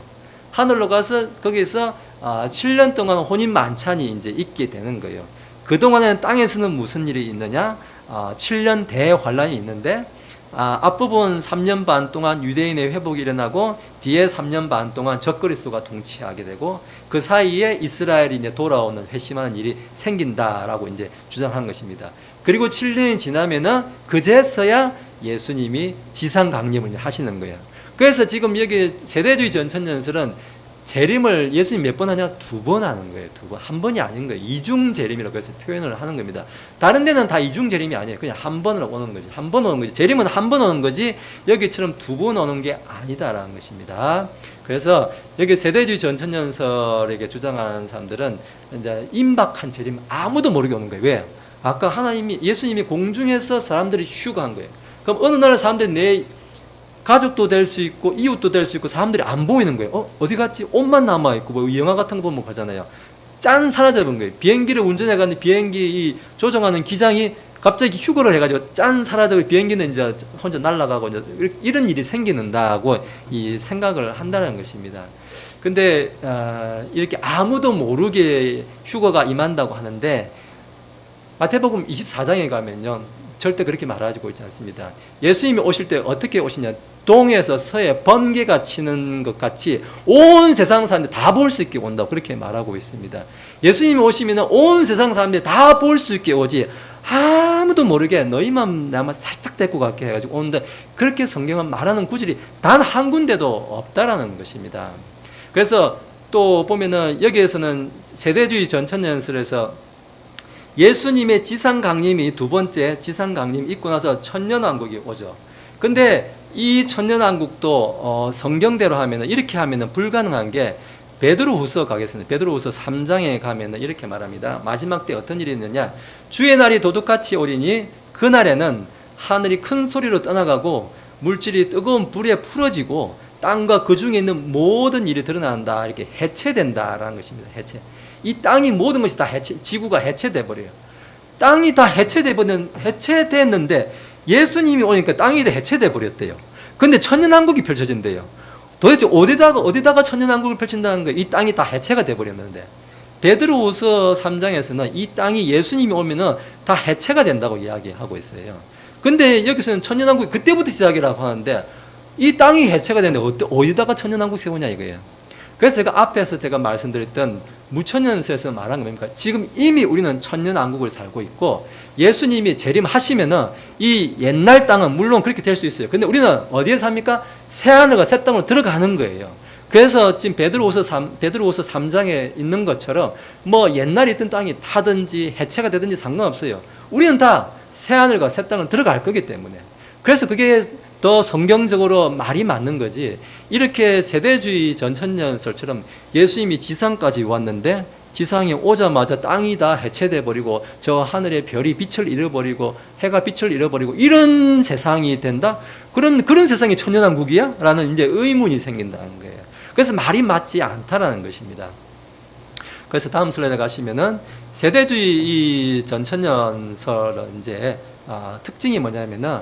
하늘로 가서 거기서 7년 동안 혼인 만찬이 이제 있게 되는 거예요. 그동안에는 땅에서는 무슨 일이 있느냐? 7년 대환란이 있는데 앞부분 3년 반 동안 유대인의 회복이 일어나고 뒤에 3년 반 동안 적그리스도가 통치하게 되고 그 사이에 이스라엘이 이제 돌아오는 회심하는 일이 생긴다라고 이제 주장한 것입니다. 그리고 7년이 지나면은 그제서야 예수님이 지상 강림을 하시는 거예요. 그래서 지금 여기 세대주의 전천년설은 재림을 예수님 몇 번 하냐? 2번 하는 거예요. 2번. 한 번이 아닌 거예요. 이중 재림이라고 해서 표현을 하는 겁니다. 다른 데는 다 이중 재림이 아니에요. 그냥 한 번으로 오는 거지. 한 번 오는 거지. 재림은 한 번 오는 거지 여기처럼 2번 오는 게 아니다라는 것입니다. 그래서 여기 세대주의 전천년설에게 주장하는 사람들은 이제 임박한 재림 아무도 모르게 오는 거예요. 왜? 아까 예수님이 공중에서 사람들이 휴가한 거예요. 그럼 어느 날 사람들이 내 가족도 될 수 있고 이웃도 될 수 있고 사람들이 안 보이는 거예요. 어디 갔지? 옷만 남아있고 뭐 영화 같은 거 보면 가잖아요. 짠 사라져버린 거예요. 비행기를 운전해가는 비행기 조종하는 기장이 갑자기 휴거를 해가지고 짠 사라져서 비행기는 이제 혼자 날아가고 이제 이런 일이 생기는다고 이 생각을 한다는 것입니다. 근데 이렇게 아무도 모르게 휴거가 임한다고 하는데 마태복음 24장에 가면요 절대 그렇게 말하고 있지 않습니다. 예수님이 오실 때 어떻게 오시냐? 동에서 서에 번개가 치는 것 같이 온 세상 사람들 다 볼 수 있게 온다고 그렇게 말하고 있습니다. 예수님이 오시면 온 세상 사람들이 다 볼 수 있게 오지 아무도 모르게 너희만 나만 살짝 데리고 갈게 해가지고 오는데 그렇게 성경은 말하는 구절이 단 한 군데도 없다라는 것입니다. 그래서 또 보면은 여기에서는 세대주의 전천년설에서 예수님의 지상 강림이 두 번째 지상 강림 있고 나서 천년왕국이 오죠. 근데 이 천년왕국도 성경대로 하면은 이렇게 하면은 불가능한 게 베드로후서 가겠습니다. 베드로후서 3장에 가면은 이렇게 말합니다. 마지막 때 어떤 일이 있느냐? 주의 날이 도둑같이 오리니 그 날에는 하늘이 큰 소리로 떠나가고 물질이 뜨거운 불에 풀어지고 땅과 그 중에 있는 모든 일이 드러난다. 이렇게 해체된다라는 것입니다. 해체. 이 땅이 모든 것이 다 지구가 해체돼 버려요. 땅이 다 해체됐는데 예수님이 오니까 땅이 다 해체돼 버렸대요. 근데 천년왕국이 펼쳐진대요. 도대체 어디다가 천년왕국을 펼친다는 거예요? 이 땅이 다 해체가 돼 버렸는데. 베드로후서 3장에서는 이 땅이 예수님이 오면은 다 해체가 된다고 이야기하고 있어요. 근데 여기서는 천년왕국이 그때부터 시작이라고 하는데 이 땅이 해체가 되는데 어디다가 천년왕국 세우냐 이거예요. 그래서 제가 앞에서 제가 말씀드렸던 무천년설에서 말한 겁니까? 지금 이미 우리는 천년왕국을 살고 있고 예수님이 재림하시면은 이 옛날 땅은 물론 그렇게 될 수 있어요. 근데 우리는 어디에 삽니까? 새하늘과 새 땅으로 들어가는 거예요. 그래서 지금 베드로후서 3장에 있는 것처럼 뭐 옛날에 있던 땅이 타든지 해체가 되든지 상관없어요. 우리는 다 새하늘과 새 땅으로 들어갈 거기 때문에. 그래서 그게 더 성경적으로 말이 맞는 거지. 이렇게 세대주의 전천년설처럼 예수님이 지상까지 왔는데 지상에 오자마자 땅이 다 해체돼 버리고 저 하늘의 별이 빛을 잃어버리고 해가 빛을 잃어버리고 이런 세상이 된다? 그런 세상이 천년왕국이야? 라는 이제 의문이 생긴다는 거예요. 그래서 말이 맞지 않다라는 것입니다. 그래서 다음 슬라이드 가시면은 세대주의 이 전천년설은 이제 특징이 뭐냐면은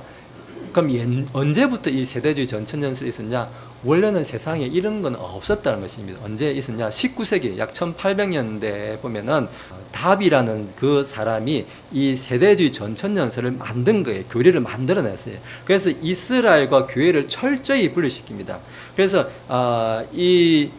그럼 언제부터 이 세대주의 전천년설이 있었냐? 원래는 세상에 이런 건 없었다는 것입니다. 언제 있었냐? 19세기 약 1800년대에 보면은 답이라는 그 사람이 이 세대주의 전천년설을 만든 거예요. 교리를 만들어냈어요. 그래서 이스라엘과 교회를 철저히 분리시킵니다. 그래서 이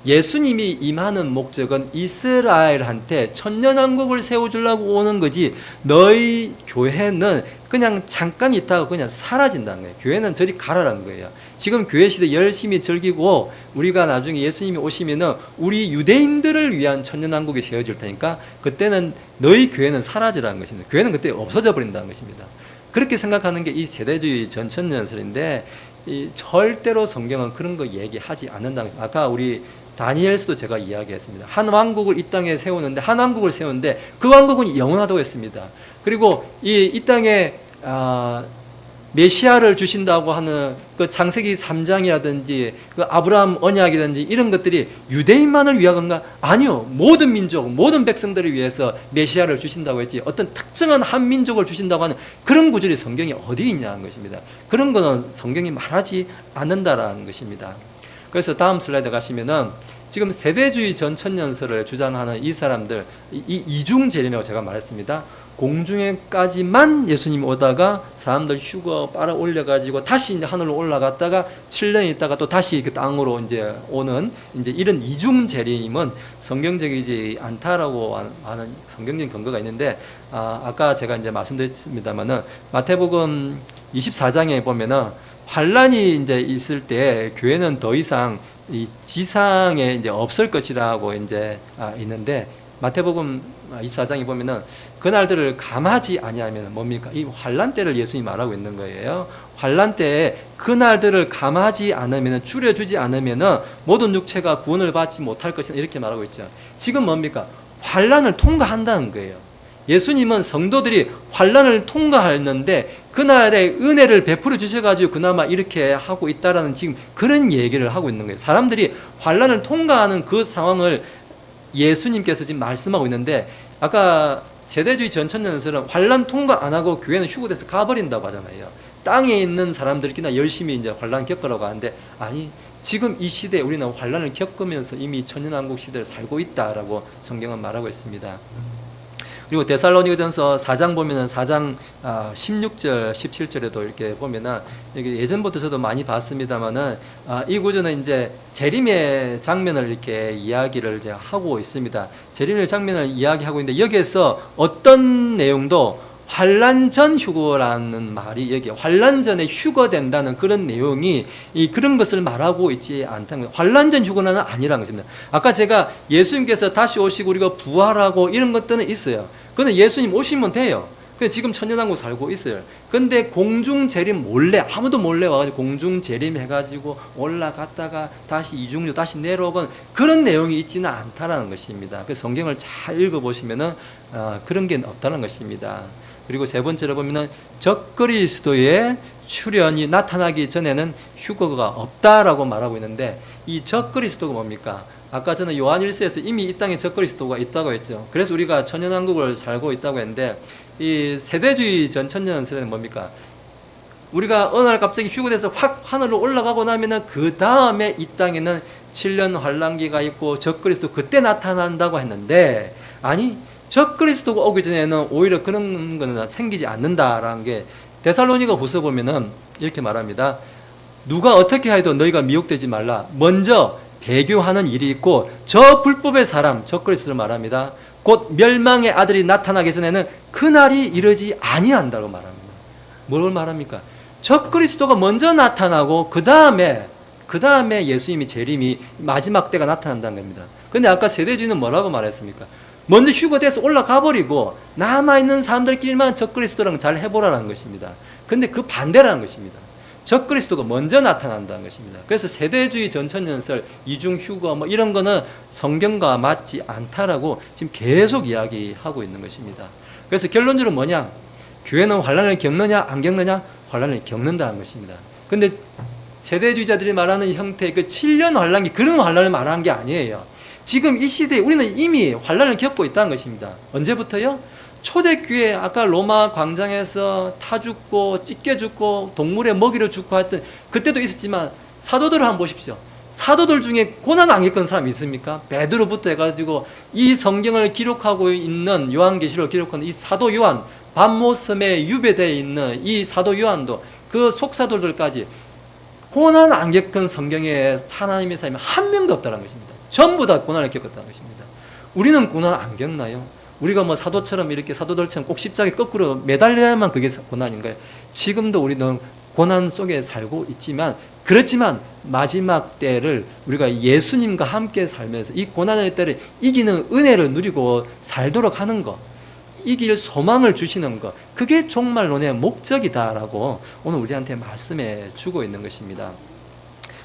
예수님이 임하는 목적은 이스라엘한테 천년왕국을 세워주려고 오는 거지 너희 교회는 그냥 잠깐 있다가 그냥 사라진다는 거예요. 교회는 저리 가라라는 거예요. 지금 교회 시대 열심히 즐기고 우리가 나중에 예수님이 오시면은 우리 유대인들을 위한 천년왕국이 세워질 테니까 그때는 너희 교회는 사라지라는 것입니다. 교회는 그때 없어져 버린다는 것입니다. 그렇게 생각하는 게 이 세대주의 전천년설인데 절대로 성경은 그런 거 얘기하지 않는다는 것입니다. 아까 우리 다니엘서도 제가 이야기했습니다. 한 왕국을 이 땅에 세우는데 한 왕국을 세우는데 그 왕국은 영원하다고 했습니다. 그리고 이 땅에 메시아를 주신다고 하는 그 창세기 3장이라든지 그 아브라함 언약이라든지 이런 것들이 유대인만을 위한가? 아니요. 모든 민족, 모든 백성들을 위해서 메시아를 주신다고 했지 어떤 특정한 한 민족을 주신다고 하는 그런 구절이 성경에 어디 있냐는 것입니다. 그런 거는 성경이 말하지 않는다라는 것입니다. 그래서 다음 슬라이드 가시면은 지금 세대주의 전천년설을 주장하는 이 사람들, 이 이중 재림이라고 제가 말했습니다. 공중에까지만 예수님이 오다가 사람들 휴거 빨아 올려가지고 다시 이제 하늘로 올라갔다가 7년 있다가 또 다시 그 땅으로 이제 오는 이제 이런 이중 재림은 성경적이지 않다라고 하는 성경적인 근거가 있는데, 아까 제가 이제 말씀드렸습니다만은 마태복음 24장에 보면은 환란이 이제 있을 때 교회는 더 이상 이 지상에 이제 없을 것이라고 이제 있는데, 마태복음 24장에 보면은 그날들을 감하지 아니하면 뭡니까? 이 환란 때를 예수님이 말하고 있는 거예요. 환란 때에 그날들을 감하지 않으면, 줄여주지 않으면은 모든 육체가 구원을 받지 못할 것이다, 이렇게 말하고 있죠. 지금 뭡니까? 환란을 통과한다는 거예요. 예수님은 성도들이 환란을 통과하는데 그날의 은혜를 베풀어 주셔가지고 그나마 이렇게 하고 있다라는 지금 그런 얘기를 하고 있는 거예요. 사람들이 환란을 통과하는 그 상황을 예수님께서 지금 말씀하고 있는데, 아까 세대주의 전천년설은 환란 통과 안 하고 교회는 휴거돼서 가버린다고 하잖아요. 땅에 있는 사람들끼리나 열심히 이제 환란 겪으라고 하는데, 아니, 지금 이 시대에 우리는 환란을 겪으면서 이미 천년왕국 시대를 살고 있다라고 성경은 말하고 있습니다. 그리고 데살로니가전서 4장 보면은 4장 16절, 17절에도 이렇게 보면은, 이게 예전부터 저도 많이 봤습니다만은, 이 구절은 이제 재림의 장면을 이렇게 이야기를 이제 하고 있습니다. 재림의 장면을 이야기하고 있는데, 여기에서 어떤 내용도 환란 전 휴거라는 말이, 여기 환란 전에 휴거된다는 그런 내용이 그런 것을 말하고 있지 않다는 거예요. 환란 전 휴거는 아니라는 것입니다. 아까 제가 예수님께서 다시 오시고 우리가 부활하고 이런 것들은 있어요. 그건 예수님 오시면 돼요. 근데 지금 천년왕국 살고 있어요. 근데 공중 재림 몰래, 아무도 몰래 와가지고 공중 재림 해가지고 올라갔다가 다시 이중류 다시 내려오건 그런 내용이 있지는 않다라는 것입니다. 그 성경을 잘 읽어보시면은 그런 게 없다는 것입니다. 그리고 세 번째로 보면은 적그리스도의 출현이 나타나기 전에는 휴거가 없다라고 말하고 있는데, 이 적그리스도가 뭡니까? 아까 저는 요한 1서에서 이미 이 땅에 적그리스도가 있다고 했죠. 그래서 우리가 천년왕국을 살고 있다고 했는데, 이 세대주의 전천년설은 뭡니까? 우리가 어느 날 갑자기 휴거돼서 확 하늘로 올라가고 나면은 그 다음에 이 땅에는 7년 환란기가 있고 적그리스도 그때 나타난다고 했는데, 아니, 적그리스도가 오기 전에는 오히려 그런 거는 생기지 않는다라는 게 데살로니가 후서 보면은 이렇게 말합니다. 누가 어떻게 하여도 너희가 미혹되지 말라. 먼저 배교하는 일이 있고 저 불법의 사람, 적그리스도를 말합니다. 곧 멸망의 아들이 나타나기 전에는 그날이 이르지 아니한다고 말합니다. 뭘 말합니까? 적그리스도가 먼저 나타나고 그 다음에 예수님이 재림이 마지막 때가 나타난다는 겁니다. 근데 아까 세대주의는 뭐라고 말했습니까? 먼저 휴거돼서 올라가 버리고 남아있는 사람들끼리만 적그리스도랑 잘 해보라는 것입니다. 근데 그 반대라는 것입니다. 적그리스도가 먼저 나타난다는 것입니다. 그래서 세대주의 전천년설, 이중 휴거 뭐 이런 거는 성경과 맞지 않다라고 지금 계속 이야기하고 있는 것입니다. 그래서 결론적으로 뭐냐? 교회는 환란을 겪느냐 안 겪느냐? 환란을 겪는다는 것입니다. 근데 세대주의자들이 말하는 형태의 그 7년 환란기, 그런 환란을 말하는 게 아니에요. 지금 이 시대에 우리는 이미 환란을 겪고 있다는 것입니다. 언제부터요? 초대교회, 아까 로마 광장에서 타 죽고 찢겨 죽고 동물의 먹이로 죽고 했던 그때도 있었지만, 사도들을 한번 보십시오. 사도들 중에 고난 안 겪은 사람이 있습니까? 베드로부터 해가지고 이 성경을 기록하고 있는 요한계시록을 기록하는 이 사도 요한, 밤모섬에 유배되어 있는 이 사도 요한도 그 속사도들까지 고난 안 겪은 성경에 하나님의 사람이 한 명도 없다는 것입니다. 전부 다 고난을 겪었다는 것입니다. 우리는 고난 안 겪나요? 우리가 뭐 사도처럼 이렇게 사도들처럼 꼭 십자가에 거꾸로 매달려야만 그게 고난인가요? 지금도 우리는 고난 속에 살고 있지만, 그렇지만 마지막 때를 우리가 예수님과 함께 살면서 이 고난의 때를 이기는 은혜를 누리고 살도록 하는 것, 이길 소망을 주시는 것, 그게 종말론의 목적이다라고 오늘 우리한테 말씀해 주고 있는 것입니다.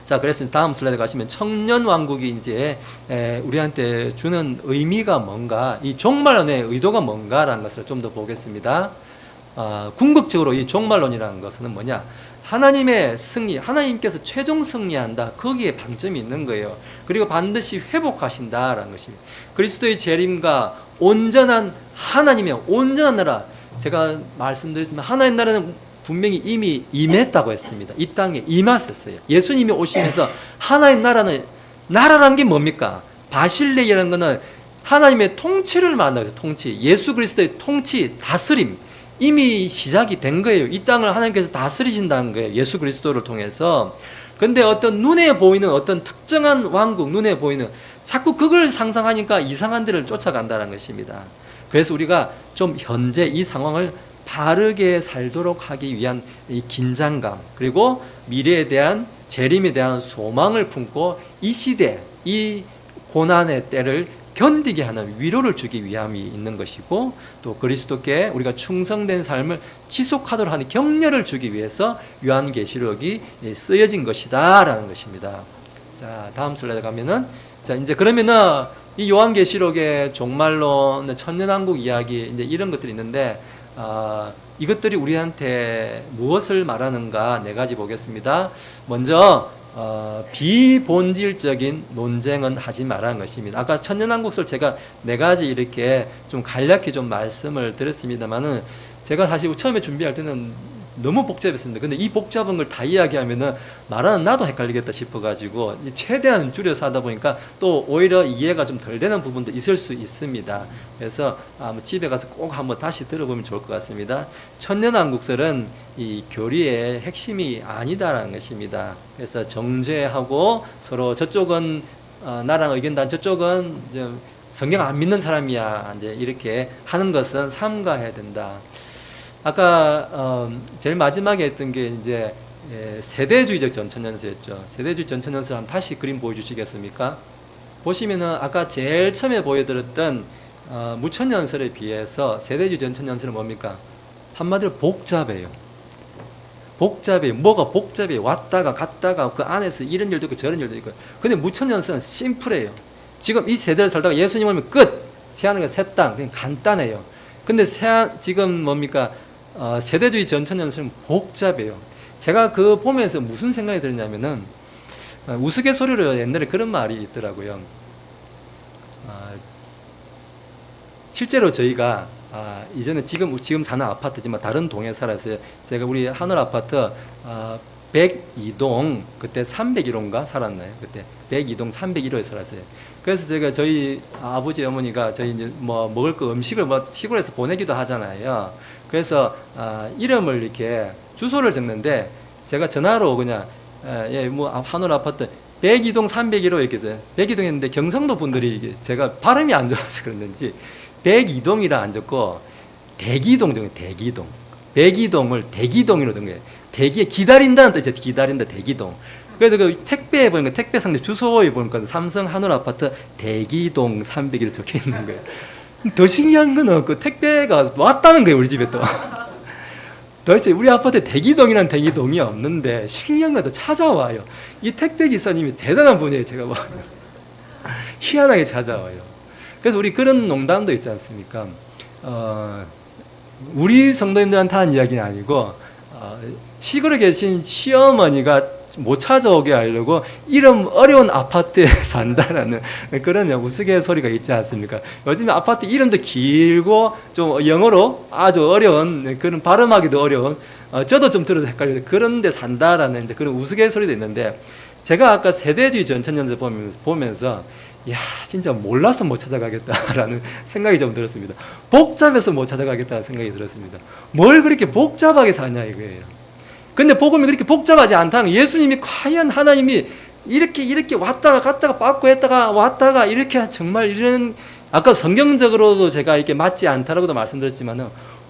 자, 그래서 다음 슬라이드 가시면 청년왕국이 이제 우리한테 주는 의미가 뭔가, 이 종말론의 의도가 뭔가라는 것을 좀 더 보겠습니다. 궁극적으로 이 종말론이라는 것은 뭐냐? 하나님의 승리, 하나님께서 최종 승리한다. 거기에 방점이 있는 거예요. 그리고 반드시 회복하신다라는 것입니다. 그리스도의 재림과 온전한 하나님의 온전한 나라, 제가 말씀드렸지만 하나님 나라는 분명히 이미 임했다고 했습니다. 이 땅에 임하셨어요. 예수님이 오시면서 하나님 나라는 나라란 게 뭡니까? 바실레이라는 거는 하나님의 통치를 말한다고 해서 통치, 예수 그리스도의 통치, 다스림 이미 시작이 된 거예요. 이 땅을 하나님께서 다스리신다는 거예요. 예수 그리스도를 통해서. 근데 어떤 눈에 보이는 어떤 특정한 왕국, 눈에 보이는 자꾸 그걸 상상하니까 이상한 데를 쫓아간다는 것입니다. 그래서 우리가 좀 현재 이 상황을 바르게 살도록 하기 위한 이 긴장감, 그리고 미래에 대한 재림에 대한 소망을 품고 이 시대, 이 고난의 때를 견디게 하는 위로를 주기 위함이 있는 것이고, 또 그리스도께 우리가 충성된 삶을 지속하도록 하는 격려를 주기 위해서 요한계시록이 쓰여진 것이다 라는 것입니다. 자, 다음 슬라이드 가면은, 자, 이제 그러면은 이 요한계시록의 종말론, 천년왕국 이야기, 이제 이런 것들이 있는데, 이것들이 우리한테 무엇을 말하는가 네 가지 보겠습니다. 먼저 비본질적인 논쟁은 하지 말라는 것입니다. 아까 천년왕국설 제가 네 가지 이렇게 좀 간략히 좀 말씀을 드렸습니다만은, 제가 사실 처음에 준비할 때는 너무 복잡했습니다. 근데 이 복잡한 걸 다 이야기하면은 말하는 나도 헷갈리겠다 싶어가지고 최대한 줄여서 하다 보니까 또 오히려 이해가 좀 덜 되는 부분도 있을 수 있습니다. 그래서 집에 가서 꼭 한번 다시 들어보면 좋을 것 같습니다. 천년왕국설은 이 교리의 핵심이 아니다라는 것입니다. 그래서 정죄하고 서로 저쪽은 나랑 의견 단, 저쪽은 좀 성경 안 믿는 사람이야, 이제 이렇게 하는 것은 삼가해야 된다. 아까 제일 마지막에 했던 게 이제 세대주의적 전천연서였죠. 세대주의 전천연서 한번 다시 그림 보여주시겠습니까? 보시면은 아까 제일 처음에 보여드렸던 무천연설에 비해서 세대주의 전천연설은 뭡니까? 한마디로 복잡해요. 복잡해요. 뭐가 복잡해요. 왔다가 갔다가 그 안에서 이런 일도 있고 저런 일도 있고. 근데 무천연설은 심플해요. 지금 이 세대를 살다가 예수님 오면 끝! 세하는 건 새 땅. 그냥 간단해요. 근데 지금 뭡니까? 세대주의 전천연설은 복잡해요. 제가 그 보면서 무슨 생각이 들었냐면은, 우스갯소리로 옛날에 그런 말이 있더라고요. 실제로 저희가 이제는 지금 사는 아파트지만 다른 동에 살았어요. 제가 우리 하늘 아파트 102동, 그때 301호인가 살았나요? 그때 102동 301호에 살았어요. 그래서 제가 저희 아버지 어머니가 저희 이제 뭐 먹을 거 음식을 뭐 시골에서 보내기도 하잖아요. 그래서 이름을 이렇게 주소를 적는데, 제가 전화로 그냥 뭐 하늘 아파트 102동 301호 이렇게 해서 102동 했는데, 경상도 분들이 제가 발음이 안 좋아서 그랬는지 102동이라 안 적고 대기동 정도, 대기동. 102동을 대기동으로 된 거예요. 대기에 기다린다는 뜻이에요. 기다린다, 대기동. 그래서 그 택배에 보니까 택배 상자 주소에 보니까 삼성 하늘 아파트 대기동 301호 적혀 있는 거예요. 더 신기한 거는 그 택배가 왔다는 거예요, 우리 집에 또. 도대체 우리 아파트에 대기동이라는 대기동이 없는데 신기한 거도 찾아와요. 이 택배 기사님이 대단한 분이에요, 제가 봐. 희한하게 찾아와요. 그래서 우리 그런 농담도 있지 않습니까? 우리 성도님들한테 하는 이야기는 아니고, 시골에 계신 시어머니가 못 찾아오게 하려고 이름 어려운 아파트에 산다라는 그런 우스갯소리가 있지 않습니까? 요즘에 아파트 이름도 길고 좀 영어로 아주 어려운, 그런 발음하기도 어려운, 저도 좀 들어서 헷갈려요. 그런 데 산다라는 이제 그런 우스갯소리도 있는데, 제가 아까 세대주의 전천연서 보면서 야, 진짜 몰라서 못 찾아가겠다라는 생각이 좀 들었습니다. 복잡해서 못 찾아가겠다는 생각이 들었습니다. 뭘 그렇게 복잡하게 사냐 이거예요. 근데 복음이 그렇게 복잡하지 않다는, 예수님이 과연 하나님이 이렇게 왔다가 갔다가 빠꾸 했다가 왔다가 이렇게 정말 이런, 아까 성경적으로도 제가 이렇게 맞지 않다라고도 말씀드렸지만은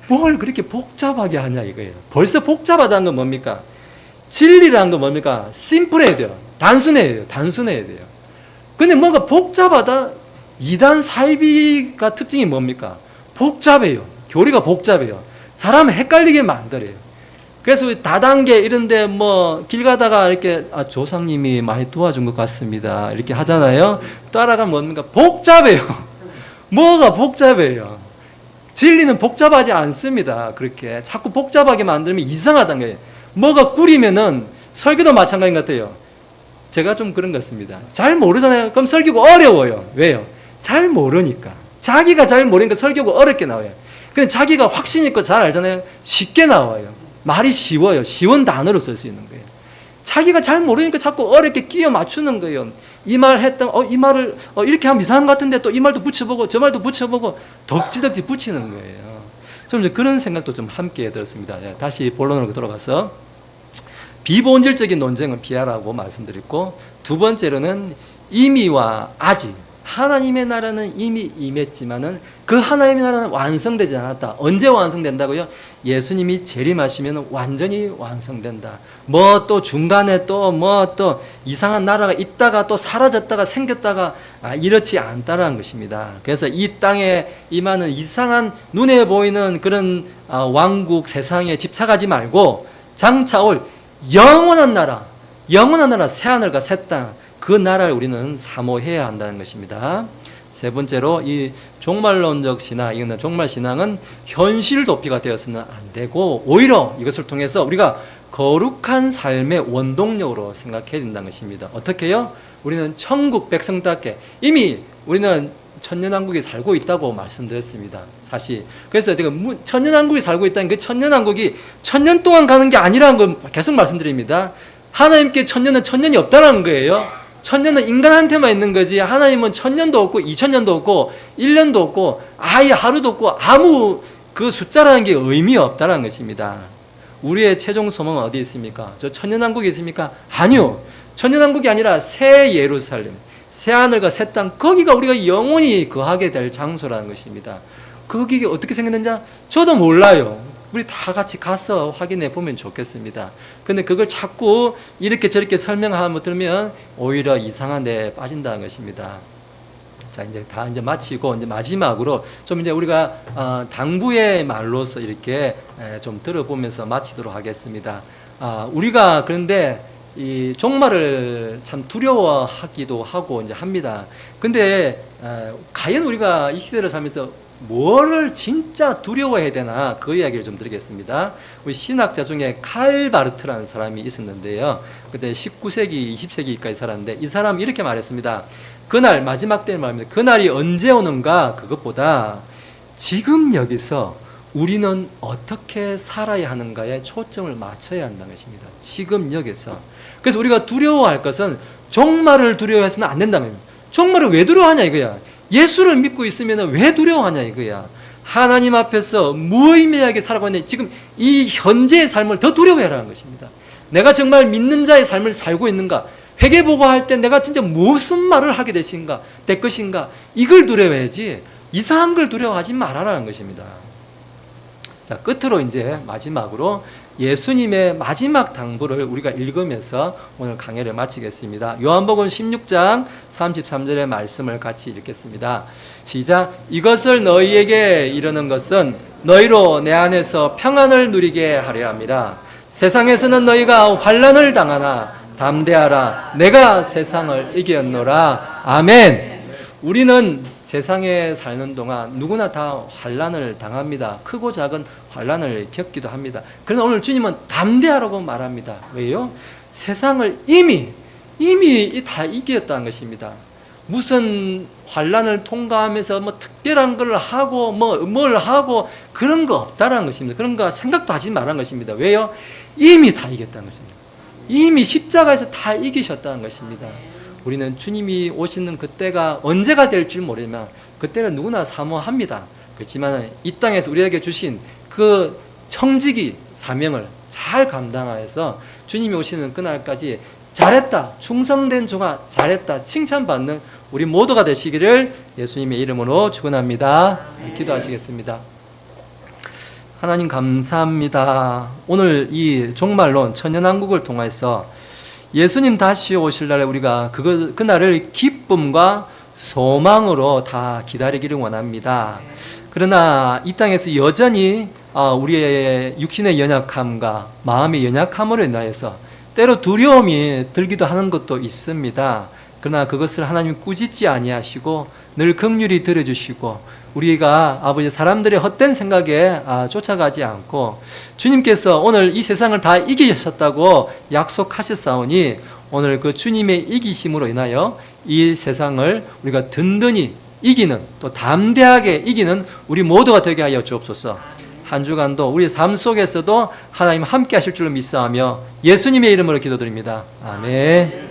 뭘 그렇게 복잡하게 하냐 이거예요. 벌써 복잡하다는 건 뭡니까? 진리라는 건 뭡니까? 심플해야 돼요. 단순해야 돼요. 근데 뭔가 복잡하다? 이단 사이비가 특징이 뭡니까? 복잡해요. 교리가 복잡해요. 사람을 헷갈리게 만들어요. 그래서 다단계 이런데 뭐 길 가다가 이렇게 조상님이 많이 도와준 것 같습니다, 이렇게 하잖아요. 따라가면 뭡니까? 복잡해요. 뭐가 복잡해요? 진리는 복잡하지 않습니다. 그렇게 자꾸 복잡하게 만들면 이상하다는 거예요. 뭐가 꾸리면은, 설교도 마찬가지인 것 같아요. 제가 좀 그런 것 같습니다. 잘 모르잖아요. 그럼 설교가 어려워요. 왜요? 잘 모르니까. 자기가 잘 모르니까 설교가 어렵게 나와요. 근데 자기가 확신 있고 잘 알잖아요. 쉽게 나와요. 말이 쉬워요. 쉬운 단어로 쓸 수 있는 거예요. 자기가 잘 모르니까 자꾸 어렵게 끼워 맞추는 거예요. 이 말 했던, 이 말을, 이렇게 하면 이상한 것 같은데 또 이 말도 붙여보고 저 말도 붙여보고 덕지덕지 붙이는 거예요. 좀 이제 그런 생각도 좀 함께 들었습니다. 다시 본론으로 돌아가서 비본질적인 논쟁은 피하라고 말씀드렸고, 두 번째로는 이미와 아직, 하나님의 나라는 이미 임했지만은 그 하나님의 나라는 완성되지 않았다. 언제 완성된다고요? 예수님이 재림하시면 완전히 완성된다. 뭐 또 중간에 또 이상한 나라가 있다가 또 사라졌다가 생겼다가 이렇지 않다라는 것입니다. 그래서 이 땅에 임하는 이상한 눈에 보이는 그런 왕국 세상에 집착하지 말고 장차 올 영원한 나라, 새하늘과 새 땅, 그 나라를 우리는 사모해야 한다는 것입니다. 세 번째로 이 종말론적 신앙, 이거는 종말 신앙은 현실 도피가 되어서는 안 되고 오히려 이것을 통해서 우리가 거룩한 삶의 원동력으로 생각해야 된다는 것입니다. 어떻게요? 우리는 천국 백성답게 이미 우리는 천년왕국에 살고 있다고 말씀드렸습니다. 사실 그래서 제가 천년왕국에 살고 있다는 그 천년왕국이 천년 동안 가는 게 아니라는 걸 계속 말씀드립니다. 하나님께 천년은 천년이 없다는 거예요. 천년은 인간한테만 있는 거지 하나님은 천년도 없고 2000년도 없고 1년도 없고 아예 하루도 없고 아무 그 숫자라는 게 의미 없다는 것입니다. 우리의 최종 소망은 어디 있습니까? 저 천년왕국에 있습니까? 아니요. 천년왕국이 아니라 새 예루살렘, 새 하늘과 새 땅, 거기가 우리가 영원히 거하게 될 장소라는 것입니다. 거기가 어떻게 생겼는지 저도 몰라요. 우리 다 같이 가서 확인해 보면 좋겠습니다. 근데 그걸 자꾸 이렇게 저렇게 설명하면 들으면 오히려 이상한 데 빠진다는 것입니다. 자, 이제 다 이제 마치고 이제 마지막으로 좀 이제 우리가 당부의 말로서 이렇게 좀 들어보면서 마치도록 하겠습니다. 우리가 그런데 이 종말을 참 두려워하기도 하고 이제 합니다. 근데 과연 우리가 이 시대를 살면서 뭐를 진짜 두려워해야 되나 그 이야기를 좀 드리겠습니다. 우리 신학자 중에 칼 바르트라는 사람이 있었는데요. 그때 19세기, 20세기까지 살았는데 이 사람이 이렇게 말했습니다. 그날 마지막 때의 말입니다. 그날이 언제 오는가 그것보다 지금 여기서 우리는 어떻게 살아야 하는가에 초점을 맞춰야 한다는 것입니다. 지금 여기서. 그래서 우리가 두려워할 것은 종말을 두려워해서는 안 된다는 겁니다. 종말을 왜 두려워하냐 이거야. 예수를 믿고 있으면 왜 두려워하냐 이거야. 하나님 앞에서 무의미하게 살아가고 있는 지금 이 현재의 삶을 더 두려워해라는 것입니다. 내가 정말 믿는 자의 삶을 살고 있는가? 회개보고할 때 내가 진짜 무슨 말을 하게 될 것인가? 이걸 두려워해야지 이상한 걸 두려워하지 말아라는 것입니다. 자, 끝으로 이제 마지막으로 예수님의 마지막 당부를 우리가 읽으면서 오늘 강해를 마치겠습니다. 요한복음 16장 33절의 말씀을 같이 읽겠습니다. 시작. 이것을 너희에게 이르는 것은 너희로 내 안에서 평안을 누리게 하려 함이라. 세상에서는 너희가 환난을 당하나 담대하라. 내가 세상을 이겼노라. 아멘. 우리는 세상에 사는 동안 누구나 다 환난을 당합니다. 크고 작은 환난을 겪기도 합니다. 그러나 오늘 주님은 담대하라고 말합니다. 왜요? 세상을 이미 다 이겼다는 것입니다. 무슨 환난을 통과하면서 뭐 특별한 걸 하고 뭘 하고 그런 거 없다라는 것입니다. 그런 거 생각도 하지 말라는 것입니다. 왜요? 이미 다 이겼다는 것입니다. 이미 십자가에서 다 이기셨다는 것입니다. 우리는 주님이 오시는 그때가 언제가 될지 모르지만 그때는 누구나 사모합니다. 그렇지만 이 땅에서 우리에게 주신 그 청지기 사명을 잘 감당하여서 주님이 오시는 그날까지 잘했다, 충성된 종아 잘했다 칭찬받는 우리 모두가 되시기를 예수님의 이름으로 축원합니다. 기도하시겠습니다. 하나님 감사합니다. 오늘 이 종말론 천년왕국을 통해서 예수님 다시 오실 날에 우리가 그날을 기쁨과 소망으로 다 기다리기를 원합니다. 그러나 이 땅에서 여전히 우리의 육신의 연약함과 마음의 연약함으로 인하여서 때로 두려움이 들기도 하는 것도 있습니다. 그러나 그것을 하나님 꾸짖지 아니하시고 늘 긍휼히 들어주시고 우리가 아버지 사람들의 헛된 생각에 쫓아가지 않고 주님께서 오늘 이 세상을 다 이기셨다고 약속하셨사오니 오늘 그 주님의 이기심으로 인하여 이 세상을 우리가 든든히 이기는 또 담대하게 이기는 우리 모두가 되게 하여 주옵소서. 한 주간도 우리 삶 속에서도 하나님 함께 하실 줄로 믿사하며 예수님의 이름으로 기도드립니다. 아멘.